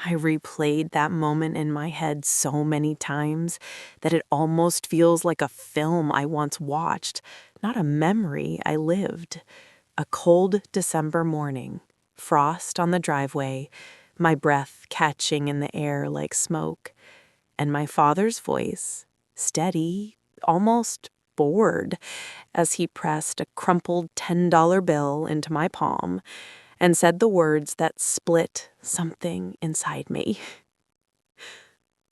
I replayed that moment in my head so many times that it almost feels like a film I once watched, not a memory I lived. A cold December morning, frost on the driveway, my breath catching in the air like smoke, and my father's voice, steady, almost bored, as he pressed a crumpled $10 bill into my palm and said the words that split something inside me.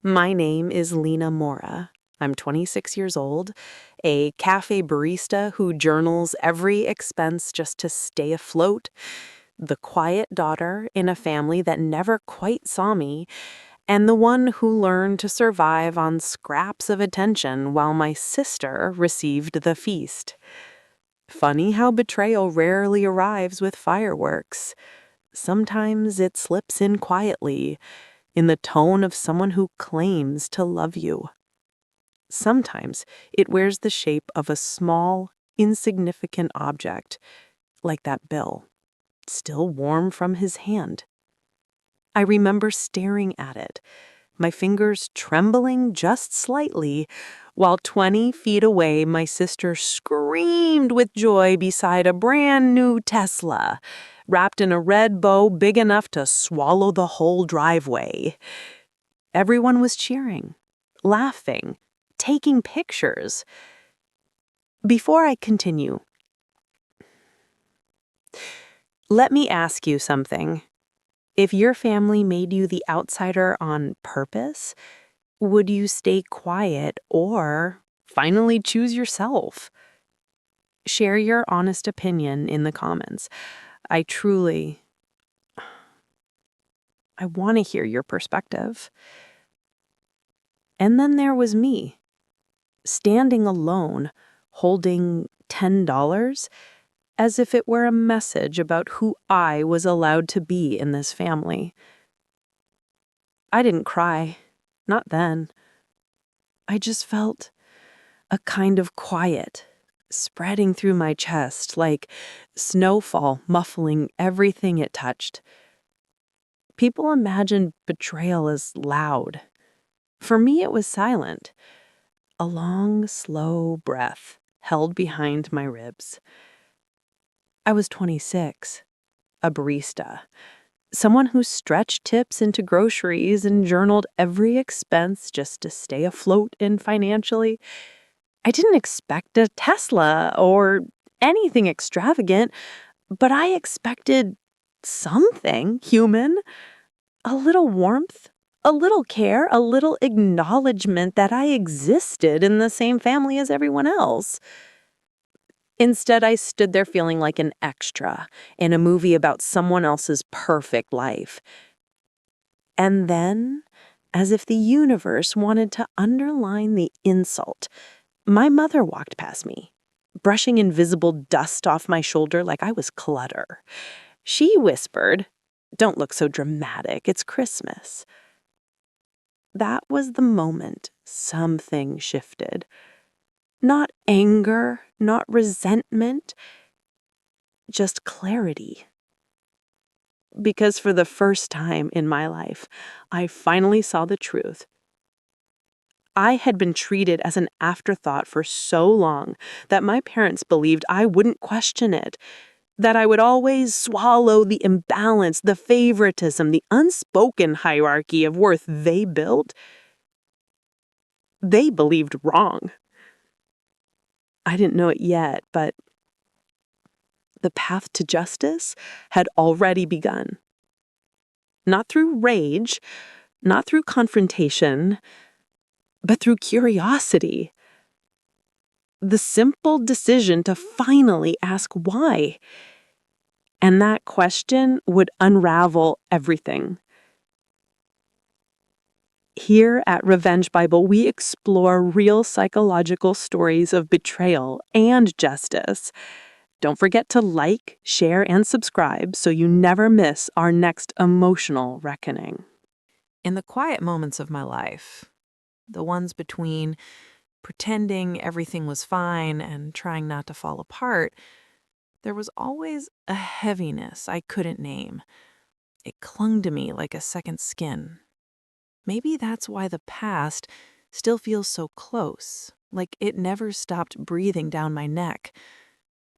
My name is Lena Mora. I'm 26 years old, a café barista who journals every expense just to stay afloat, the quiet daughter in a family that never quite saw me, and the one who learned to survive on scraps of attention while my sister received the feast. Funny how betrayal rarely arrives with fireworks. Sometimes it slips in quietly, in the tone of someone who claims to love you. Sometimes it wears the shape of a small, insignificant object, like that bill, still warm from his hand. I remember staring at it, my fingers trembling just slightly, while 20 feet away my sister screamed with joy beside a brand new Tesla, wrapped in a red bow big enough to swallow the whole driveway. Everyone was cheering, laughing, taking pictures. Before I continue, let me ask you something. If your family made you the outsider on purpose, would you stay quiet or finally choose yourself? Share your honest opinion in the comments. I want to hear your perspective. And then there was me, standing alone, holding $10 as if it were a message about who I was allowed to be in this family. I didn't cry, not then. I just felt a kind of quiet spreading through my chest like snowfall muffling everything it touched. People imagine betrayal as loud. For me, it was silent. A long, slow breath held behind my ribs. I was 26, a barista, someone who stretched tips into groceries and journaled every expense just to stay afloat and financially. I didn't expect a Tesla or anything extravagant, but I expected something human, a little warmth, a little care, a little acknowledgement that I existed in the same family as everyone else. Instead, I stood there feeling like an extra in a movie about someone else's perfect life. And then, as if the universe wanted to underline the insult, my mother walked past me, brushing invisible dust off my shoulder like I was clutter. She whispered, "Don't look so dramatic, it's Christmas." That was the moment something shifted. Not anger, not resentment, just clarity. Because for the first time in my life, I finally saw the truth. I had been treated as an afterthought for so long that my parents believed I wouldn't question it, that I would always swallow the imbalance, the favoritism, the unspoken hierarchy of worth they built. They believed wrong. I didn't know it yet, but the path to justice had already begun. Not through rage, not through confrontation, but through curiosity. The simple decision to finally ask why. And that question would unravel everything. Here at Revenge Bible, we explore real psychological stories of betrayal and justice. Don't forget to like, share, and subscribe so you never miss our next emotional reckoning. In the quiet moments of my life, the ones between pretending everything was fine and trying not to fall apart, there was always a heaviness I couldn't name, It clung to me like a second skin. Maybe that's why the past still feels so close, like it never stopped breathing down my neck.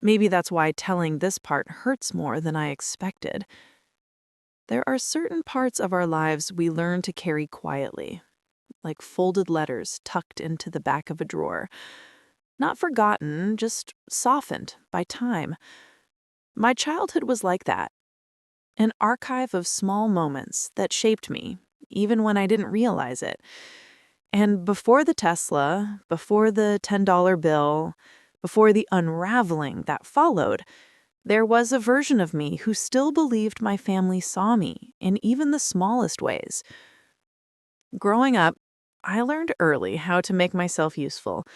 Maybe that's why telling this part hurts more than I expected. There are certain parts of our lives we learn to carry quietly, like folded letters tucked into the back of a drawer. Not forgotten, just softened by time. My childhood was like that, an archive of small moments that shaped me, even when I didn't realize it. And before the Tesla, before the $10 bill, before the unraveling that followed, there was a version of me who still believed my family saw me in even the smallest ways. Growing up, I learned early how to make myself useful.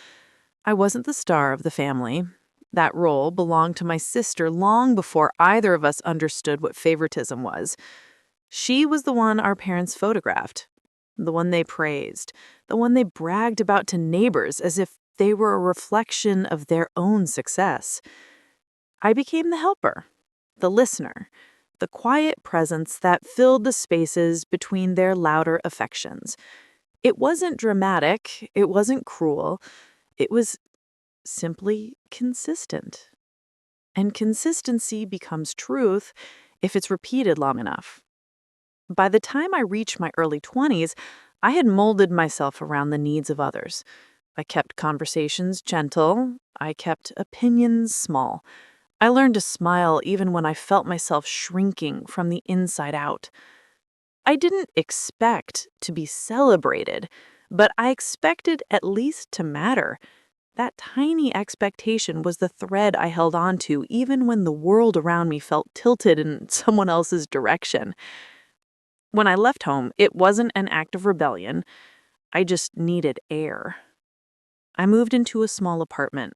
I wasn't the star of the family. That role belonged to my sister long before either of us understood what favoritism was. She was the one our parents photographed, the one they praised, the one they bragged about to neighbors as if they were a reflection of their own success. I became the helper, the listener, the quiet presence that filled the spaces between their louder affections. It wasn't dramatic, it wasn't cruel, it was simply consistent. And consistency becomes truth if it's repeated long enough. By the time I reached my early 20s, I had molded myself around the needs of others. I kept conversations gentle, I kept opinions small. I learned to smile even when I felt myself shrinking from the inside out. I didn't expect to be celebrated, but I expected at least to matter. That tiny expectation was the thread I held on to even when the world around me felt tilted in someone else's direction. When I left home, it wasn't an act of rebellion. I just needed air. I moved into a small apartment,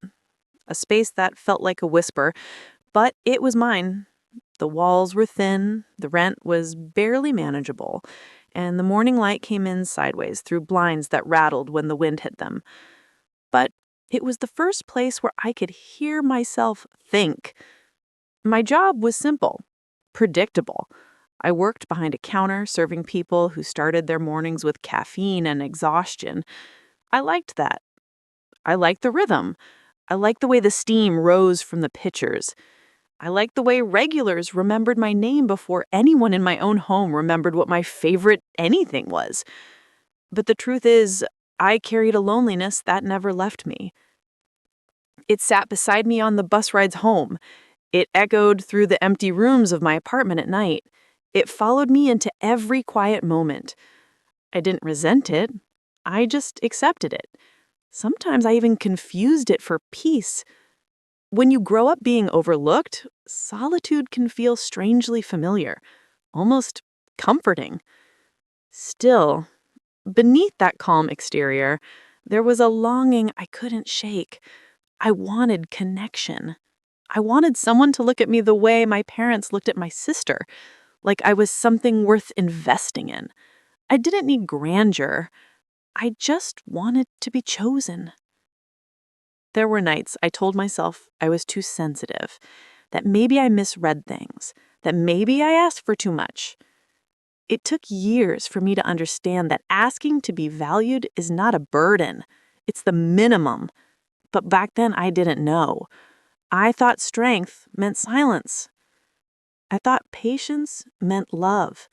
a space that felt like a whisper, but it was mine. The walls were thin, the rent was barely manageable, and the morning light came in sideways through blinds that rattled when the wind hit them. But it was the first place where I could hear myself think. My job was simple, predictable. I worked behind a counter serving people who started their mornings with caffeine and exhaustion. I liked that. I liked the rhythm. I liked the way the steam rose from the pitchers. I liked the way regulars remembered my name before anyone in my own home remembered what my favorite anything was. But the truth is, I carried a loneliness that never left me. It sat beside me on the bus rides home. It echoed through the empty rooms of my apartment at night. It followed me into every quiet moment. I didn't resent it. I just accepted it. Sometimes I even confused it for peace. When you grow up being overlooked, solitude can feel strangely familiar, almost comforting. Still, beneath that calm exterior, there was a longing I couldn't shake. I wanted connection. I wanted someone to look at me the way my parents looked at my sister, like I was something worth investing in. I didn't need grandeur. I just wanted to be chosen. There were nights I told myself I was too sensitive, that maybe I misread things, that maybe I asked for too much. It took years for me to understand that asking to be valued is not a burden. It's the minimum. But back then I didn't know. I thought strength meant silence. I thought patience meant love.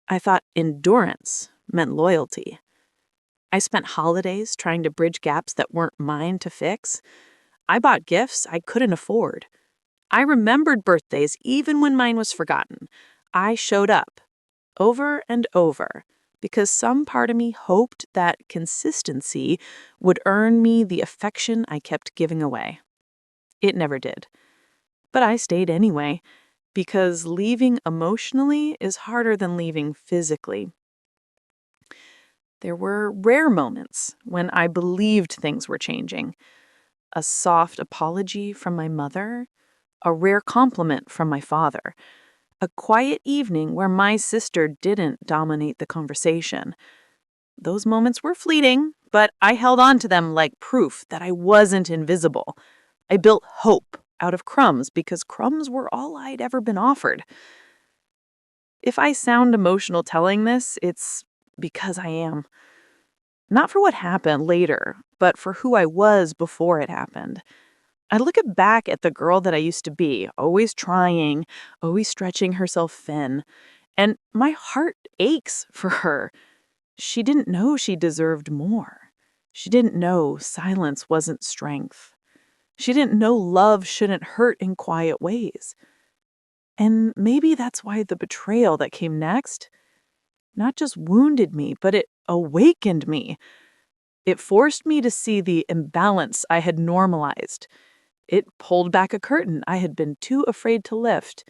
I thought endurance meant loyalty. I spent holidays trying to bridge gaps that weren't mine to fix. I bought gifts I couldn't afford. I remembered birthdays even when mine was forgotten. I showed up, over and over, because some part of me hoped that consistency would earn me the affection I kept giving away. It never did. But I stayed anyway, because leaving emotionally is harder than leaving physically. There were rare moments when I believed things were changing. A soft apology from my mother, a rare compliment from my father, a quiet evening where my sister didn't dominate the conversation. Those moments were fleeting, but I held on to them like proof that I wasn't invisible. I built hope out of crumbs because crumbs were all I'd ever been offered. If I sound emotional telling this, it's because I am. Not for what happened later, but for who I was before it happened. I look back at the girl that I used to be, always trying, always stretching herself thin, and my heart aches for her. She didn't know she deserved more. She didn't know silence wasn't strength. She didn't know love shouldn't hurt in quiet ways. And maybe that's why the betrayal that came next not just wounded me, but it awakened me. It forced me to see the imbalance I had normalized. It pulled back a curtain I had been too afraid to lift.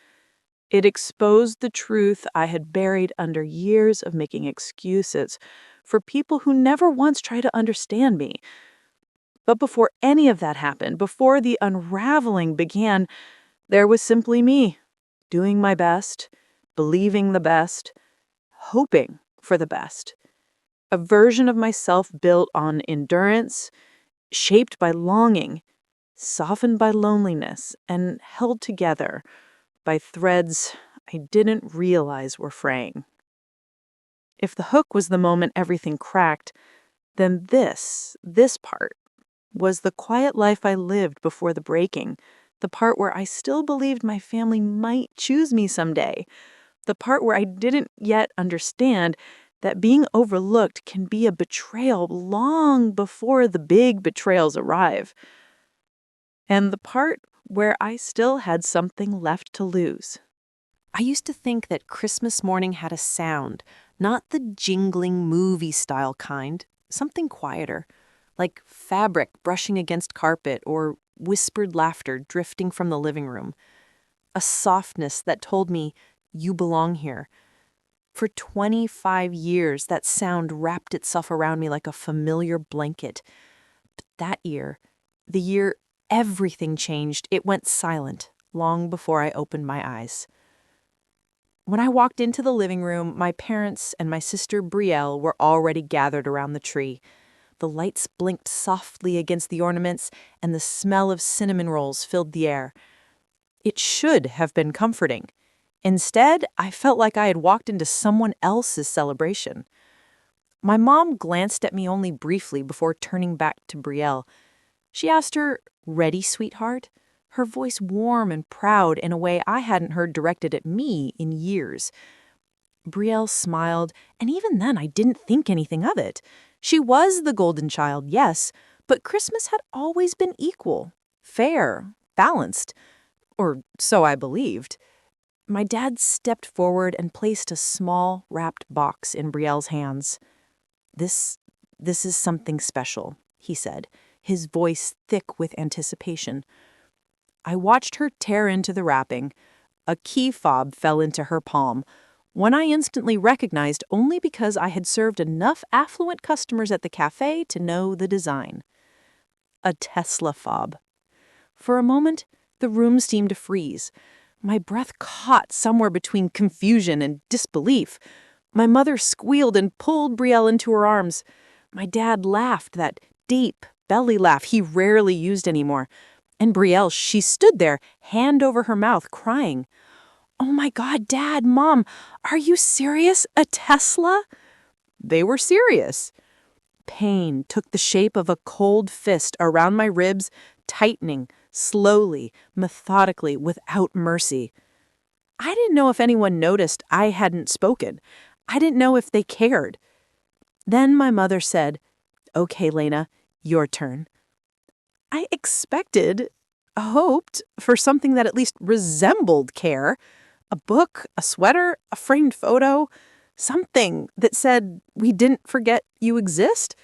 It exposed the truth I had buried under years of making excuses for people who never once tried to understand me. But before any of that happened, before the unraveling began, there was simply me, doing my best, believing the best, hoping for the best. A version of myself built on endurance, shaped by longing, softened by loneliness, and held together by threads I didn't realize were fraying. If the hook was the moment everything cracked, then this part, was the quiet life I lived before the breaking, the part where I still believed my family might choose me someday, the part where I didn't yet understand that being overlooked can be a betrayal long before the big betrayals arrive, and the part where I still had something left to lose. I used to think that Christmas morning had a sound, not the jingling movie-style kind, something quieter, like fabric brushing against carpet or whispered laughter drifting from the living room. A softness that told me, you belong here. For 25 years, that sound wrapped itself around me like a familiar blanket. But that year, the year everything changed, it went silent long before I opened my eyes. When I walked into the living room, my parents and my sister Brielle were already gathered around the tree. The lights blinked softly against the ornaments, and the smell of cinnamon rolls filled the air. It should have been comforting. Instead, I felt like I had walked into someone else's celebration. My mom glanced at me only briefly before turning back to Brielle. She asked her, "Ready, sweetheart?" Her voice warm and proud in a way I hadn't heard directed at me in years. Brielle smiled, and even then I didn't think anything of it. She was the golden child, yes, but Christmas had always been equal, fair, balanced, or so I believed. My dad stepped forward and placed a small, wrapped box in Brielle's hands. This is something special," he said, his voice thick with anticipation. I watched her tear into the wrapping. A key fob fell into her palm, one I instantly recognized only because I had served enough affluent customers at the café to know the design. A Tesla fob. For a moment, the room seemed to freeze. My breath caught somewhere between confusion and disbelief. My mother squealed and pulled Brielle into her arms. My dad laughed, that deep belly laugh he rarely used anymore. And Brielle, she stood there, hand over her mouth, crying. "Oh my God, Dad, Mom, are you serious? A Tesla?" They were serious. Pain took the shape of a cold fist around my ribs, tightening, slowly, methodically, without mercy. I didn't know if anyone noticed I hadn't spoken. I didn't know if they cared. Then my mother said, "Okay, Lena, your turn." I expected, hoped, for something that at least resembled care. A book, a sweater, a framed photo, something that said, "We didn't forget you exist."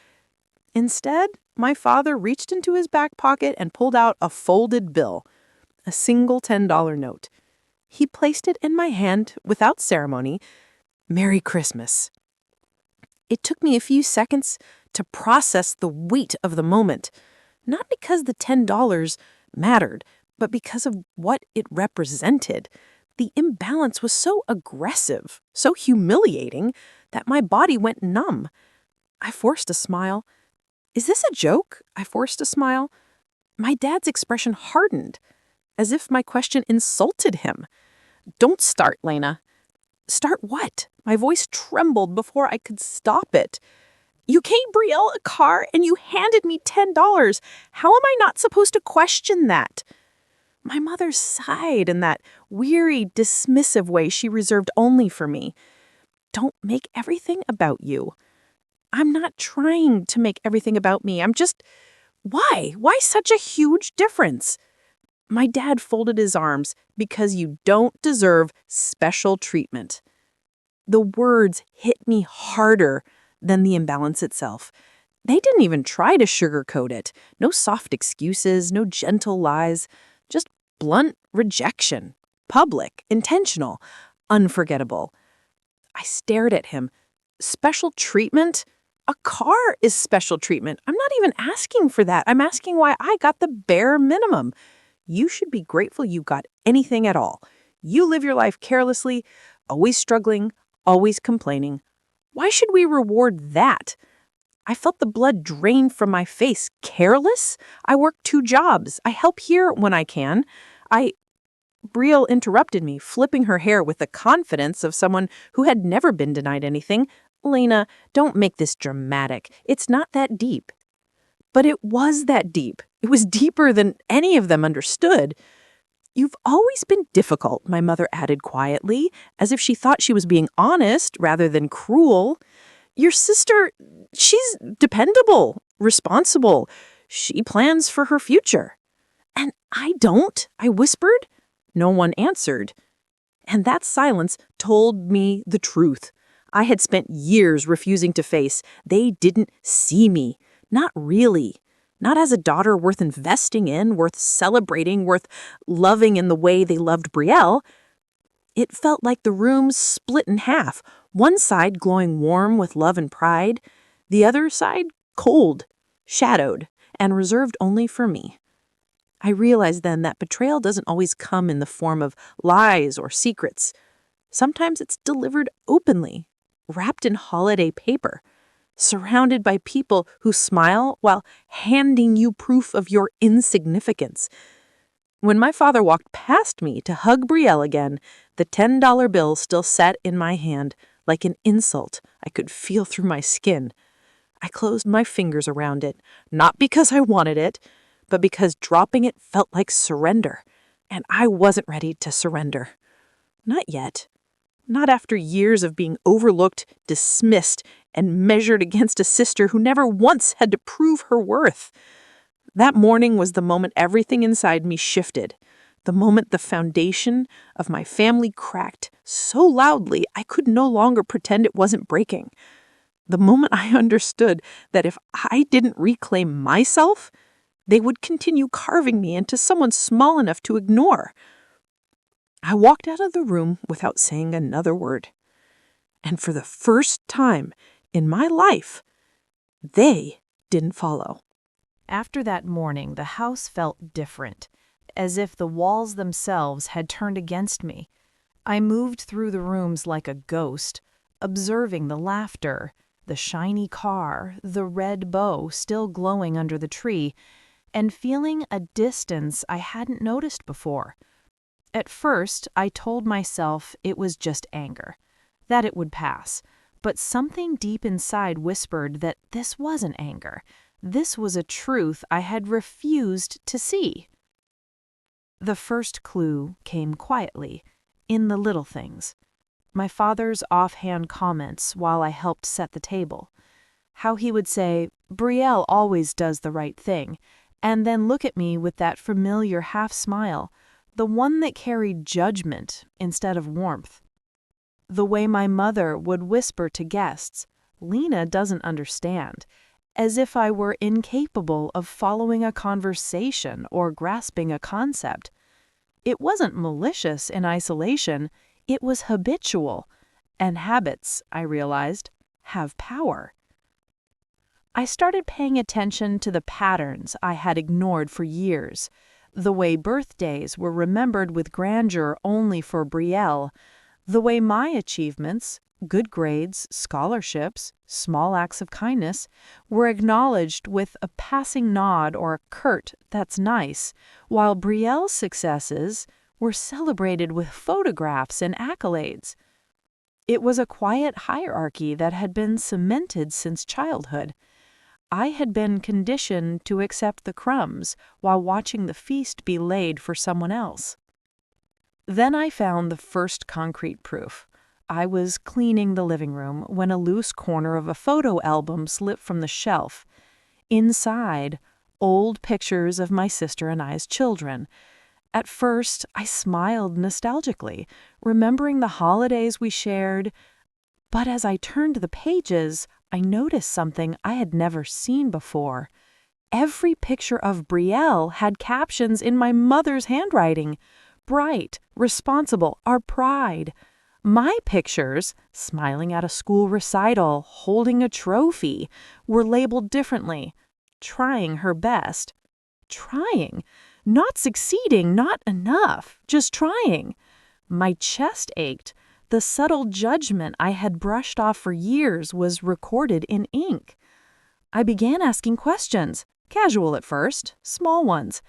Instead, my father reached into his back pocket and pulled out a folded bill, a single $10 note. He placed it in my hand without ceremony. "Merry Christmas." It took me a few seconds to process the weight of the moment, not because the $10 mattered, but because of what it represented. The imbalance was so aggressive, so humiliating, that my body went numb. I forced a smile. "Is this a joke?" I forced a smile. My dad's expression hardened, as if my question insulted him. "Don't start, Lena." Start what? My voice trembled before I could stop it. You gave Brielle a car and you handed me $10. How am I not supposed to question that? My mother sighed in that weary, dismissive way she reserved only for me. Don't make everything about you. I'm not trying to make everything about me. I'm just... Why? Why such a huge difference? My dad folded his arms. Because you don't deserve special treatment. The words hit me harder than the imbalance itself. They didn't even try to sugarcoat it. No soft excuses, no gentle lies. Just blunt rejection. Public, intentional, unforgettable. I stared at him. Special treatment? A car is special treatment. I'm not even asking for that. I'm asking why I got the bare minimum. You should be grateful you got anything at all. You live your life carelessly, always struggling, always complaining. Why should we reward that? I felt the blood drain from my face. Careless? I work 2 jobs. I help here when I can. Brielle interrupted me, flipping her hair with the confidence of someone who had never been denied anything. Lena, don't make this dramatic. It's not that deep. But it was that deep. It was deeper than any of them understood. You've always been difficult, my mother added quietly, as if she thought she was being honest rather than cruel. Your sister, she's dependable, responsible. She plans for her future. And I don't, I whispered. No one answered. And that silence told me the truth. I had spent years refusing to face. They didn't see me. Not really. Not as a daughter worth investing in, worth celebrating, worth loving in the way they loved Brielle. It felt like the room split in half, one side glowing warm with love and pride, the other side cold, shadowed, and reserved only for me. I realized then that betrayal doesn't always come in the form of lies or secrets. Sometimes it's delivered openly, wrapped in holiday paper, surrounded by people who smile while handing you proof of your insignificance. When my father walked past me to hug Brielle again, the $10 bill still sat in my hand like an insult I could feel through my skin. I closed my fingers around it, not because I wanted it, but because dropping it felt like surrender, and I wasn't ready to surrender. Not yet. Not after years of being overlooked, dismissed, and measured against a sister who never once had to prove her worth. That morning was the moment everything inside me shifted, the moment the foundation of my family cracked so loudly I could no longer pretend it wasn't breaking. The moment I understood that if I didn't reclaim myself, they would continue carving me into someone small enough to ignore. I walked out of the room without saying another word. And for the first time in my life, they didn't follow. After that morning, the house felt different, as if the walls themselves had turned against me. I moved through the rooms like a ghost, observing the laughter, the shiny car, the red bow still glowing under the tree, and feeling a distance I hadn't noticed before. At first, I told myself it was just anger, that it would pass, but something deep inside whispered that this wasn't anger. This was a truth I had refused to see. The first clue came quietly, in the little things. My father's offhand comments while I helped set the table. How he would say, "Brielle always does the right thing," and then look at me with that familiar half-smile, the one that carried judgment instead of warmth. The way my mother would whisper to guests, "Lena doesn't understand," as if I were incapable of following a conversation or grasping a concept. It wasn't malicious in isolation, it was habitual, and habits, I realized, have power. I started paying attention to the patterns I had ignored for years, the way birthdays were remembered with grandeur only for Brielle, the way my achievements, good grades, scholarships, small acts of kindness, were acknowledged with a passing nod or a curt "that's nice," while Brielle's successes were celebrated with photographs and accolades. It was a quiet hierarchy that had been cemented since childhood. I had been conditioned to accept the crumbs while watching the feast be laid for someone else. Then I found the first concrete proof. I was cleaning the living room when a loose corner of a photo album slipped from the shelf. Inside, old pictures of my sister and I as children. At first, I smiled nostalgically, remembering the holidays we shared. But as I turned the pages, I noticed something I had never seen before. Every picture of Brielle had captions in my mother's handwriting. Bright, responsible, our pride. My pictures, smiling at a school recital, holding a trophy, were labeled differently. Trying her best. Trying. Not succeeding, not enough. Just trying. My chest ached. The subtle judgment I had brushed off for years was recorded in ink. I began asking questions, casual at first, small ones.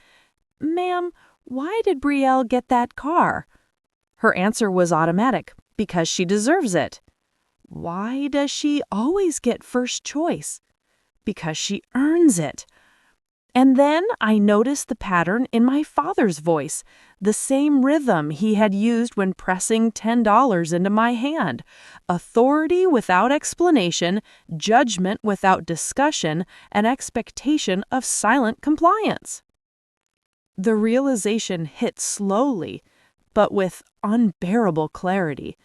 "Ma'am, why did Brielle get that car?" Her answer was automatic, "Because she deserves it." "Why does she always get first choice?" "Because she earns it." And then I noticed the pattern in my father's voice, the same rhythm he had used when pressing $10 into my hand. Authority without explanation, judgment without discussion, and expectation of silent compliance. The realization hit slowly, but with unbearable clarity.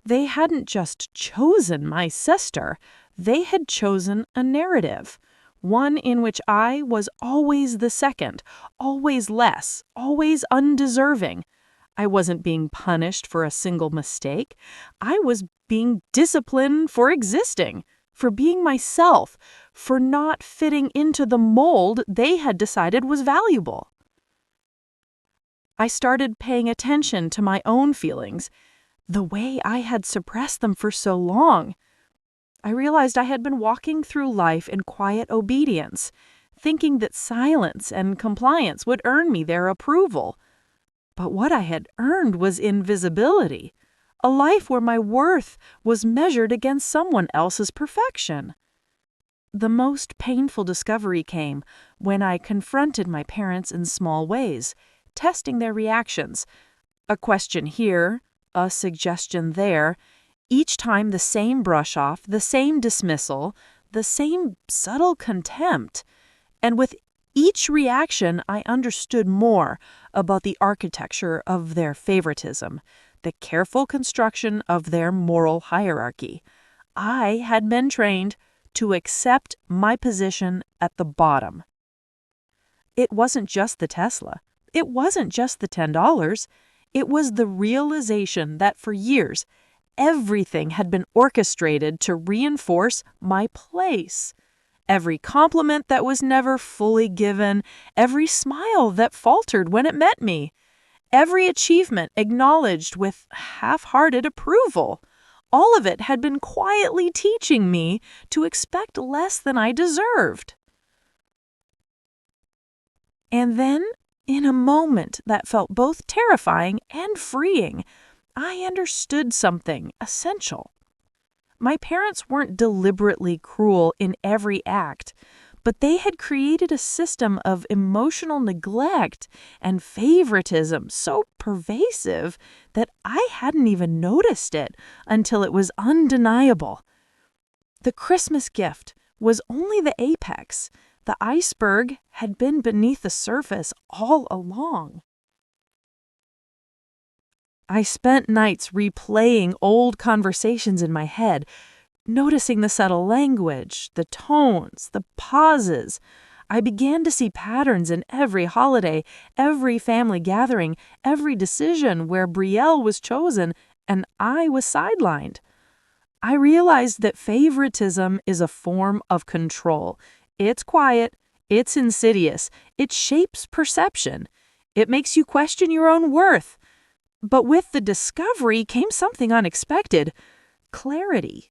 They hadn't just chosen my sister, they had chosen a narrative. One in which I was always the second, always less, always undeserving. I wasn't being punished for a single mistake. I was being disciplined for existing, for being myself, for not fitting into the mold they had decided was valuable. I started paying attention to my own feelings, the way I had suppressed them for so long. I realized I had been walking through life in quiet obedience, thinking that silence and compliance would earn me their approval. But what I had earned was invisibility, a life where my worth was measured against someone else's perfection. The most painful discovery came when I confronted my parents in small ways, testing their reactions. A question here, a suggestion there. Each time the same brush off, the same dismissal, the same subtle contempt. And with each reaction, I understood more about the architecture of their favoritism, the careful construction of their moral hierarchy. I had been trained to accept my position at the bottom. It wasn't just the Tesla. It wasn't just the $10. It was the realization that for years, everything had been orchestrated to reinforce my place. Every compliment that was never fully given, every smile that faltered when it met me, every achievement acknowledged with half-hearted approval. All of it had been quietly teaching me to expect less than I deserved. And then, in a moment that felt both terrifying and freeing, I understood something essential. My parents weren't deliberately cruel in every act, but they had created a system of emotional neglect and favoritism so pervasive that I hadn't even noticed it until it was undeniable. The Christmas gift was only the apex. The iceberg had been beneath the surface all along. I spent nights replaying old conversations in my head, noticing the subtle language, the tones, the pauses. I began to see patterns in every holiday, every family gathering, every decision where Brielle was chosen and I was sidelined. I realized that favoritism is a form of control. It's quiet, it's insidious, it shapes perception. It makes you question your own worth. But with the discovery came something unexpected: clarity.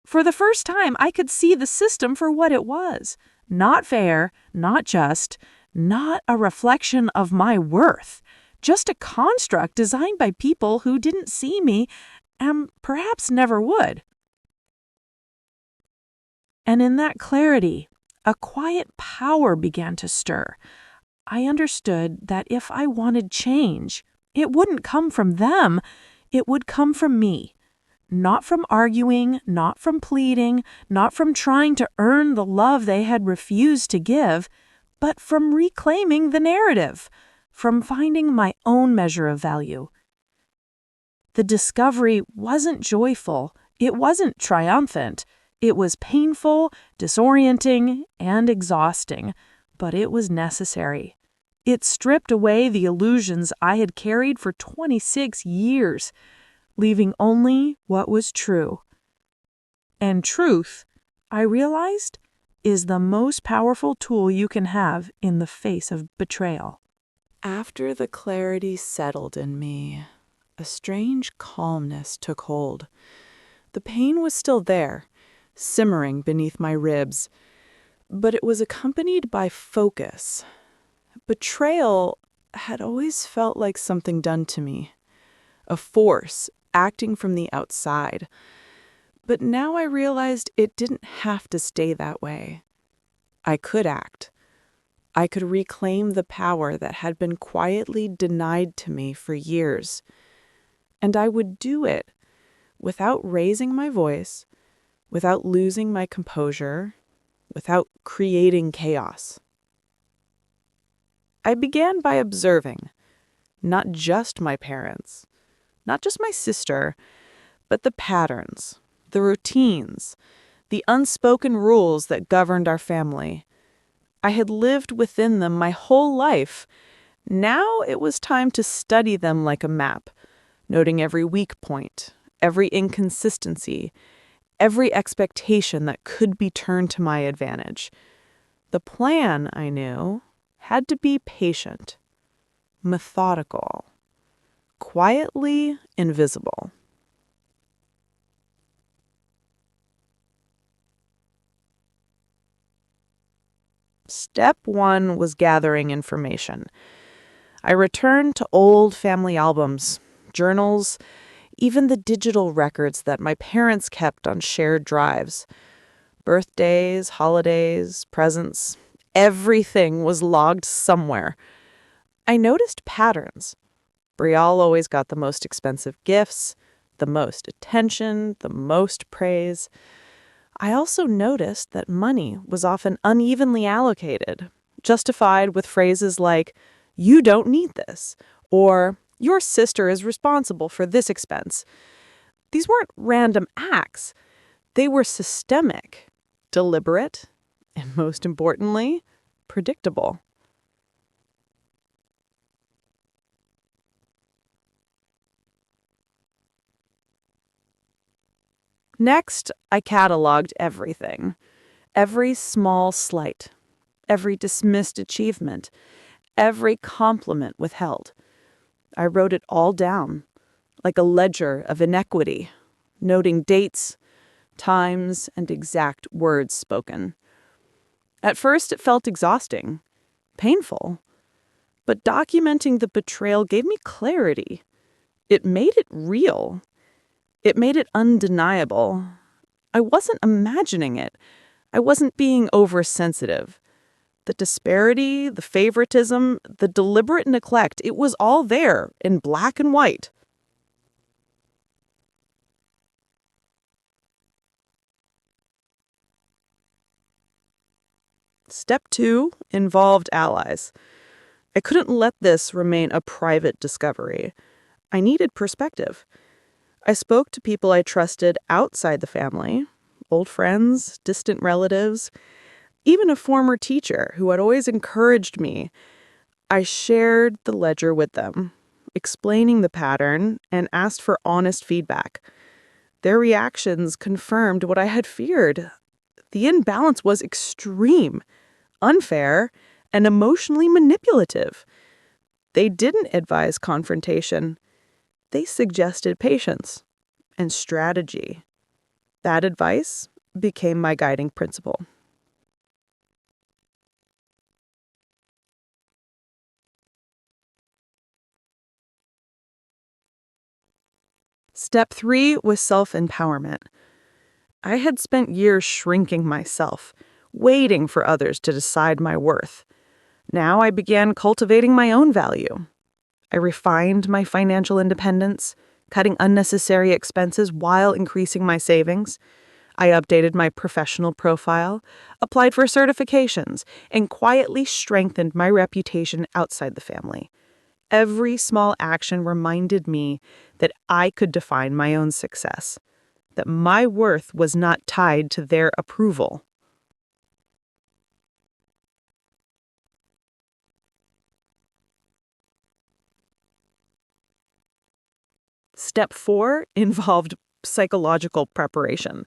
For the first time, I could see the system for what it was. Not fair, not just, not a reflection of my worth. Just a construct designed by people who didn't see me and perhaps never would. And in that clarity, a quiet power began to stir. I understood that if I wanted change, it wouldn't come from them, it would come from me. Not from arguing, not from pleading, not from trying to earn the love they had refused to give, but from reclaiming the narrative, from finding my own measure of value. The discovery wasn't joyful, it wasn't triumphant. It was painful, disorienting, and exhausting, but it was necessary. It stripped away the illusions I had carried for 26 years, leaving only what was true. And truth, I realized, is the most powerful tool you can have in the face of betrayal. After the clarity settled in me, a strange calmness took hold. The pain was still there, simmering beneath my ribs, but it was accompanied by focus. Betrayal had always felt like something done to me, a force acting from the outside. But now I realized it didn't have to stay that way. I could act. I could reclaim the power that had been quietly denied to me for years. And I would do it without raising my voice, without losing my composure, without creating chaos. I began by observing, not just my parents, not just my sister, but the patterns, the routines, the unspoken rules that governed our family. I had lived within them my whole life. Now it was time to study them like a map, noting every weak point, every inconsistency, every expectation that could be turned to my advantage. The plan, I knew, had to be patient, methodical, quietly invisible. Step one was gathering information. I returned to old family albums, journals, even the digital records that my parents kept on shared drives. Birthdays, holidays, presents, everything was logged somewhere. I noticed patterns. Brielle always got the most expensive gifts, the most attention, the most praise. I also noticed that money was often unevenly allocated, justified with phrases like, "You don't need this," or "Your sister is responsible for this expense." These weren't random acts. They were systemic, deliberate, and most importantly, predictable. Next, I cataloged everything. Every small slight, every dismissed achievement, every compliment withheld. I wrote it all down, like a ledger of inequity, noting dates, times, and exact words spoken. At first, it felt exhausting, painful, but documenting the betrayal gave me clarity. It made it real. It made it undeniable. I wasn't imagining it. I wasn't being oversensitive. The disparity, the favoritism, the deliberate neglect, it was all there in black and white. Step 2 involved allies. I couldn't let this remain a private discovery. I needed perspective. I spoke to people I trusted outside the family, old friends, distant relatives, even a former teacher who had always encouraged me. I shared the ledger with them, explaining the pattern, and asked for honest feedback. Their reactions confirmed what I had feared. The imbalance was extreme, unfair, and emotionally manipulative. They didn't advise confrontation. They suggested patience and strategy. That advice became my guiding principle. Step 3 was self-empowerment. I had spent years shrinking myself, waiting for others to decide my worth. Now I began cultivating my own value. I refined my financial independence, cutting unnecessary expenses while increasing my savings. I updated my professional profile, applied for certifications, and quietly strengthened my reputation outside the family. Every small action reminded me that I could define my own success, that my worth was not tied to their approval. Step 4 involved psychological preparation.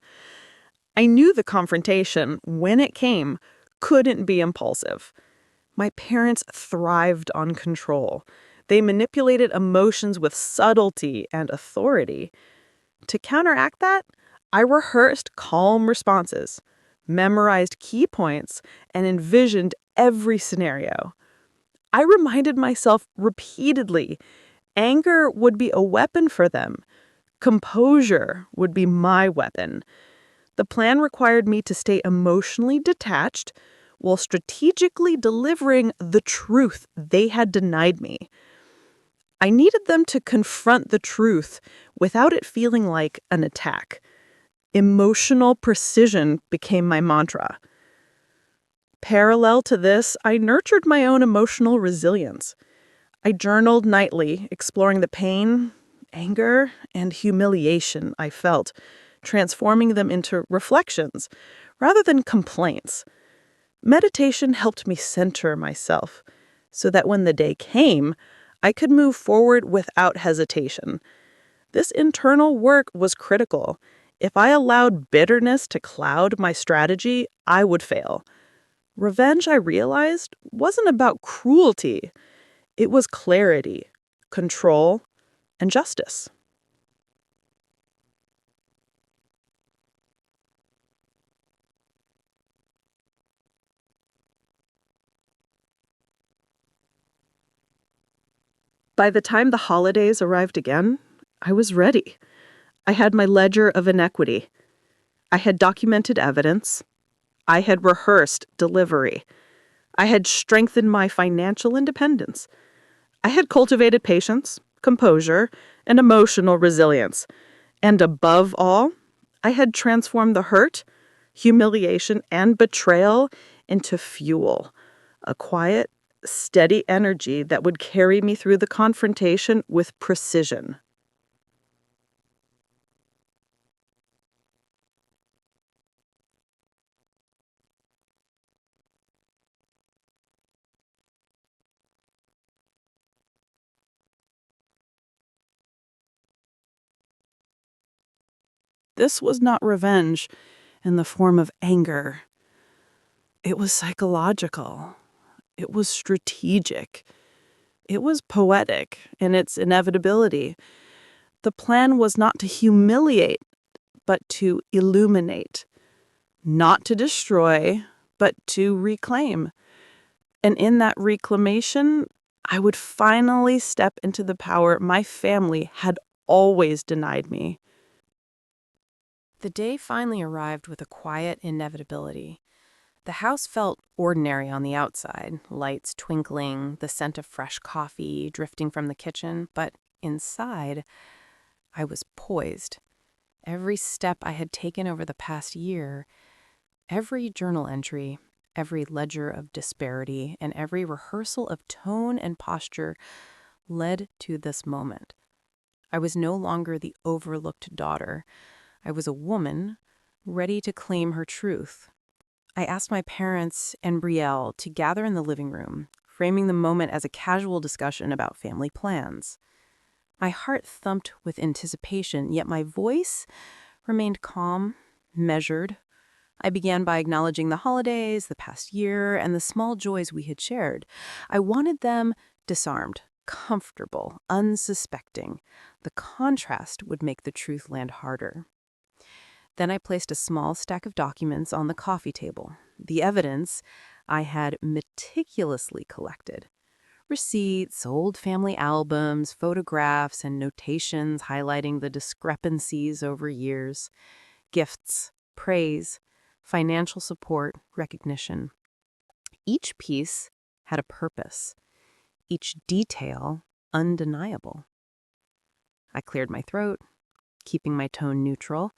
I knew the confrontation, when it came, couldn't be impulsive. My parents thrived on control. They manipulated emotions with subtlety and authority. To counteract that, I rehearsed calm responses, memorized key points, and envisioned every scenario. I reminded myself repeatedly, anger would be a weapon for them. Composure would be my weapon. The plan required me to stay emotionally detached while strategically delivering the truth they had denied me. I needed them to confront the truth without it feeling like an attack. Emotional precision became my mantra. Parallel to this, I nurtured my own emotional resilience. I journaled nightly, exploring the pain, anger, and humiliation I felt, transforming them into reflections rather than complaints. Meditation helped me center myself so that when the day came, I could move forward without hesitation. This internal work was critical. If I allowed bitterness to cloud my strategy, I would fail. Revenge, I realized, wasn't about cruelty. It was clarity, control, and justice. By the time the holidays arrived again, I was ready. I had my ledger of inequity. I had documented evidence. I had rehearsed delivery. I had strengthened my financial independence. I had cultivated patience, composure, and emotional resilience. And above all, I had transformed the hurt, humiliation, and betrayal into fuel, a quiet, steady energy that would carry me through the confrontation with precision. This was not revenge in the form of anger. It was psychological. It was strategic. It was poetic in its inevitability. The plan was not to humiliate, but to illuminate. Not to destroy, but to reclaim. And in that reclamation, I would finally step into the power my family had always denied me. The day finally arrived with a quiet inevitability. The house felt ordinary on the outside, lights twinkling, the scent of fresh coffee drifting from the kitchen, but inside, I was poised. Every step I had taken over the past year, every journal entry, every ledger of disparity, and every rehearsal of tone and posture led to this moment. I was no longer the overlooked daughter. I was a woman ready to claim her truth. I asked my parents and Brielle to gather in the living room, framing the moment as a casual discussion about family plans. My heart thumped with anticipation, yet my voice remained calm, measured. I began by acknowledging the holidays, the past year, and the small joys we had shared. I wanted them disarmed, comfortable, unsuspecting. The contrast would make the truth land harder. Then I placed a small stack of documents on the coffee table, the evidence I had meticulously collected. Receipts, old family albums, photographs, and notations highlighting the discrepancies over years. Gifts, praise, financial support, recognition. Each piece had a purpose, each detail undeniable. I cleared my throat, keeping my tone neutral.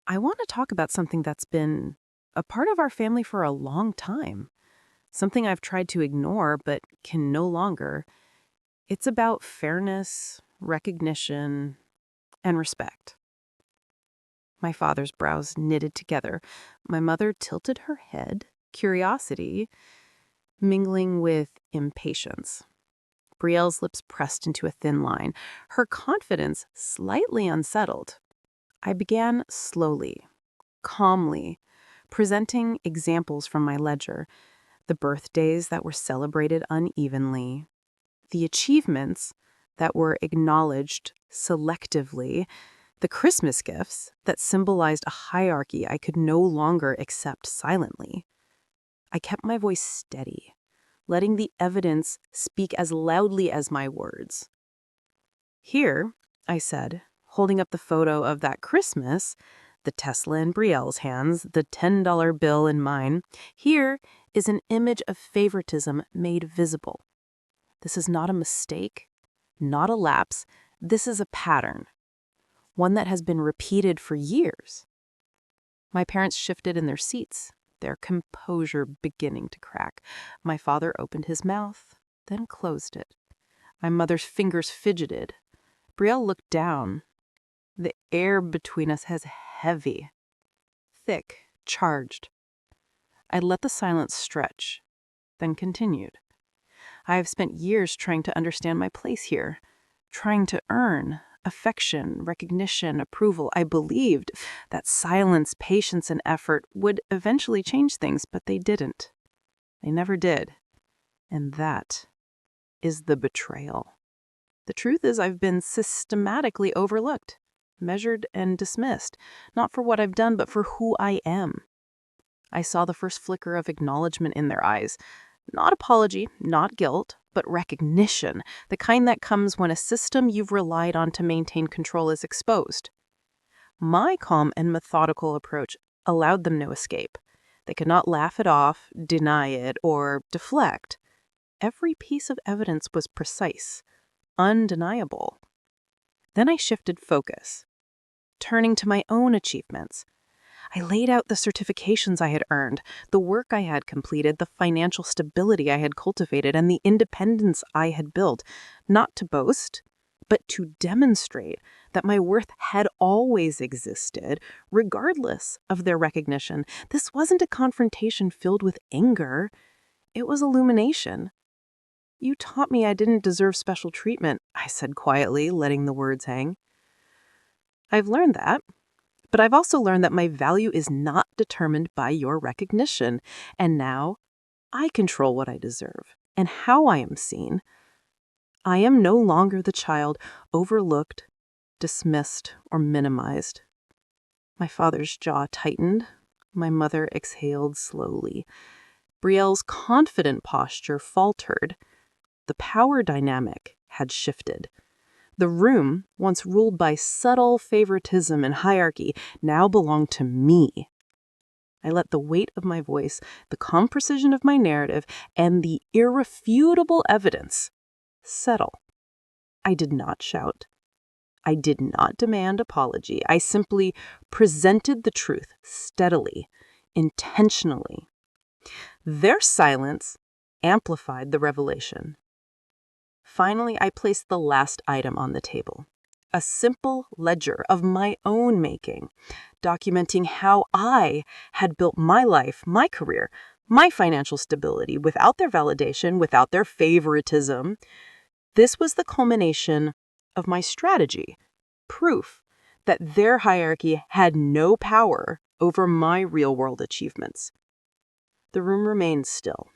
I want to talk about something that's been a part of our family for a long time, something I've tried to ignore but can no longer. It's about fairness, recognition, and respect. My father's brows knitted together. My mother tilted her head, curiosity mingling with impatience. Brielle's lips pressed into a thin line, her confidence slightly unsettled. I began slowly, calmly, presenting examples from my ledger, the birthdays that were celebrated unevenly, the achievements that were acknowledged selectively, the Christmas gifts that symbolized a hierarchy I could no longer accept silently. I kept my voice steady, letting the evidence speak as loudly as my words. Here, I said, holding up the photo of that Christmas, the Tesla in Brielle's hands, the $10 bill in mine, here is an image of favoritism made visible. This is not a mistake, not a lapse. This is a pattern, one that has been repeated for years. My parents shifted in their seats, their composure beginning to crack. My father opened his mouth, then closed it. My mother's fingers fidgeted. Brielle looked down. The air between us was heavy, thick, charged. I let the silence stretch, then continued. I have spent years trying to understand my place here, trying to earn affection, recognition, approval. I believed that silence, patience, and effort would eventually change things, but they didn't. They never did. And that is the betrayal. The truth is I've been systematically overlooked, measured, and dismissed, not for what I've done, but for who I am. I saw the first flicker of acknowledgement in their eyes. Not apology, not guilt, but recognition, the kind that comes when a system you've relied on to maintain control is exposed. My calm and methodical approach allowed them no escape. They could not laugh it off, deny it, or deflect. Every piece of evidence was precise, undeniable. Then I shifted focus, turning to my own achievements. I laid out the certifications I had earned, the work I had completed, the financial stability I had cultivated, and the independence I had built, not to boast, but to demonstrate that my worth had always existed, regardless of their recognition. This wasn't a confrontation filled with anger. It was illumination. "You taught me I didn't deserve special treatment," I said quietly, letting the words hang. "I've learned that. But I've also learned that my value is not determined by your recognition. And now I control what I deserve and how I am seen. I am no longer the child overlooked, dismissed, or minimized." My father's jaw tightened. My mother exhaled slowly. Brielle's confident posture faltered. The power dynamic had shifted. The room, once ruled by subtle favoritism and hierarchy, now belonged to me. I let the weight of my voice, the calm precision of my narrative, and the irrefutable evidence settle. I did not shout. I did not demand apology. I simply presented the truth steadily, intentionally. Their silence amplified the revelation. Finally, I placed the last item on the table, a simple ledger of my own making, documenting how I had built my life, my career, my financial stability without their validation, without their favoritism. This was the culmination of my strategy, proof that their hierarchy had no power over my real-world achievements. The room remained still.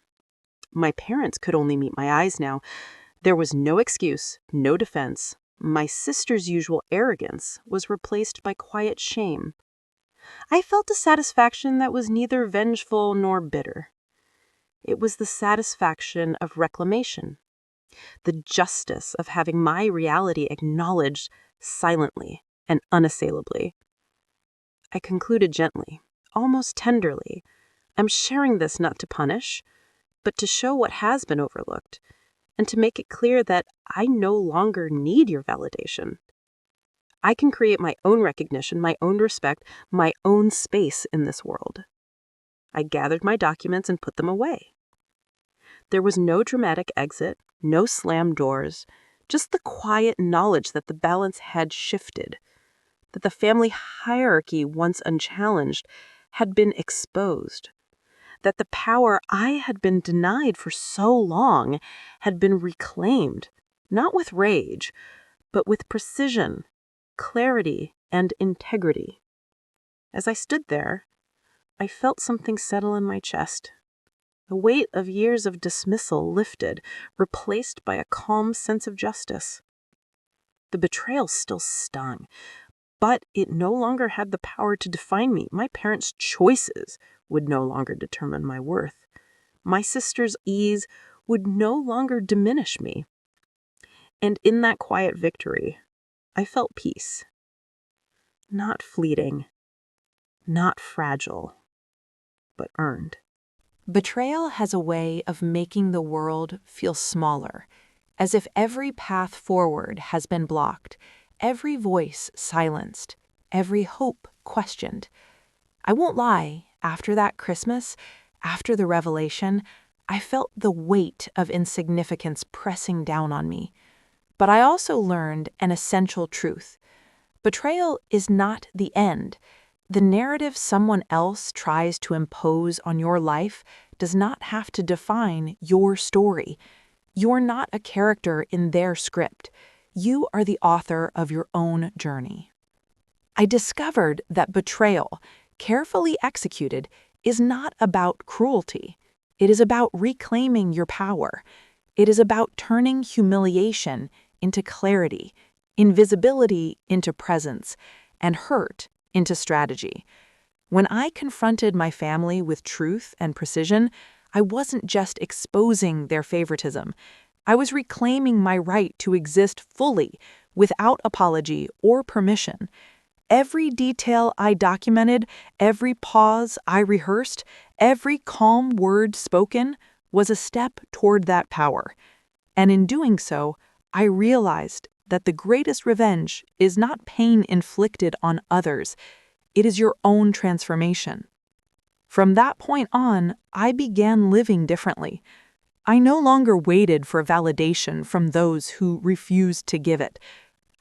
My parents could only meet my eyes now. There was no excuse, no defense. My sister's usual arrogance was replaced by quiet shame. I felt a satisfaction that was neither vengeful nor bitter. It was the satisfaction of reclamation, The justice of having my reality acknowledged silently and unassailably. I concluded gently, almost tenderly. I'm sharing this not to punish, but to show what has been overlooked, and to make it clear that I no longer need your validation. I can create my own recognition, my own respect, my own space in this world. I gathered my documents and put them away. There was no dramatic exit, no slammed doors, just the quiet knowledge that the balance had shifted, that the family hierarchy, once unchallenged, had been exposed, that the power I had been denied for so long had been reclaimed, not with rage, but with precision, clarity, and integrity. As I stood there, I felt something settle in my chest. The weight of years of dismissal lifted, replaced by a calm sense of justice. The betrayal still stung, but it no longer had the power to define me. My parents' choices would no longer determine my worth. My sister's ease would no longer diminish me. And in that quiet victory, I felt peace. Not fleeting, not fragile, but earned. Betrayal has a way of making the world feel smaller, as if every path forward has been blocked, every voice silenced, every hope questioned. I won't lie, after that Christmas, after the revelation, I felt the weight of insignificance pressing down on me. But I also learned an essential truth. Betrayal is not the end. The narrative someone else tries to impose on your life does not have to define your story. You're not a character in their script. You are the author of your own journey. I discovered that betrayal, carefully executed, is not about cruelty. It is about reclaiming your power. It is about turning humiliation into clarity, invisibility into presence, and hurt into strategy. When I confronted my family with truth and precision, I wasn't just exposing their favoritism. I was reclaiming my right to exist fully, without apology or permission. Every detail I documented, every pause I rehearsed, every calm word spoken was a step toward that power. And in doing so, I realized that the greatest revenge is not pain inflicted on others. It is your own transformation. From that point on, I began living differently. I no longer waited for validation from those who refused to give it.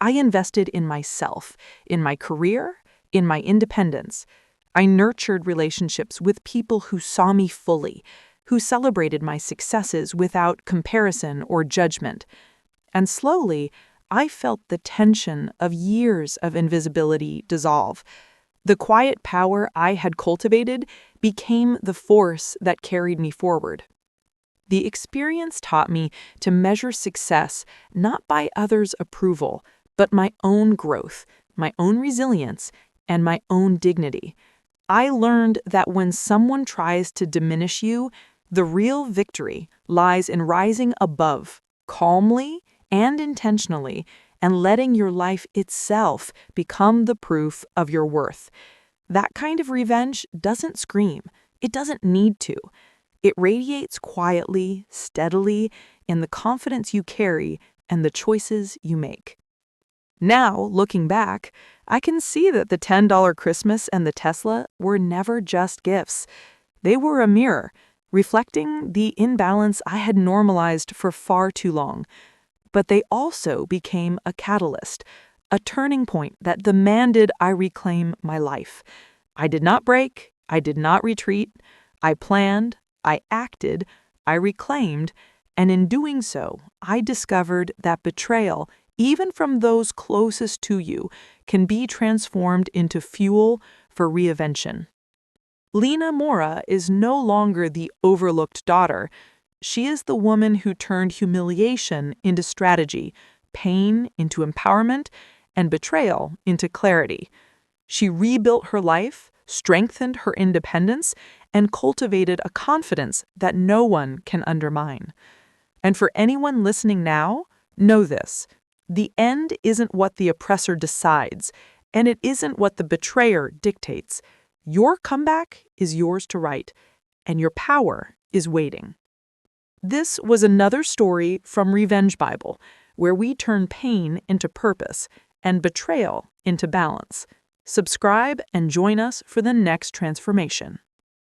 I invested in myself, in my career, in my independence. I nurtured relationships with people who saw me fully, who celebrated my successes without comparison or judgment. And slowly, I felt the tension of years of invisibility dissolve. The quiet power I had cultivated became the force that carried me forward. The experience taught me to measure success not by others' approval, but my own growth, my own resilience, and my own dignity. I learned that when someone tries to diminish you, the real victory lies in rising above, calmly and intentionally, and letting your life itself become the proof of your worth. That kind of revenge doesn't scream. It doesn't need to. It radiates quietly, steadily, in the confidence you carry and the choices you make. Now, looking back, I can see that the $10 Christmas and the Tesla were never just gifts. They were a mirror, reflecting the imbalance I had normalized for far too long. But they also became a catalyst, a turning point that demanded I reclaim my life. I did not break, I did not retreat, I planned, I acted, I reclaimed, and in doing so, I discovered that betrayal, even from those closest to you, can be transformed into fuel for reinvention. Lena Mora is no longer the overlooked daughter. She is the woman who turned humiliation into strategy, pain into empowerment, and betrayal into clarity. She rebuilt her life, strengthened her independence, and cultivated a confidence that no one can undermine. And for anyone listening now, know this. The end isn't what the oppressor decides, and it isn't what the betrayer dictates. Your comeback is yours to write, and your power is waiting. This was another story from Revenge Bible, where we turn pain into purpose and betrayal into balance. Subscribe and join us for the next transformation.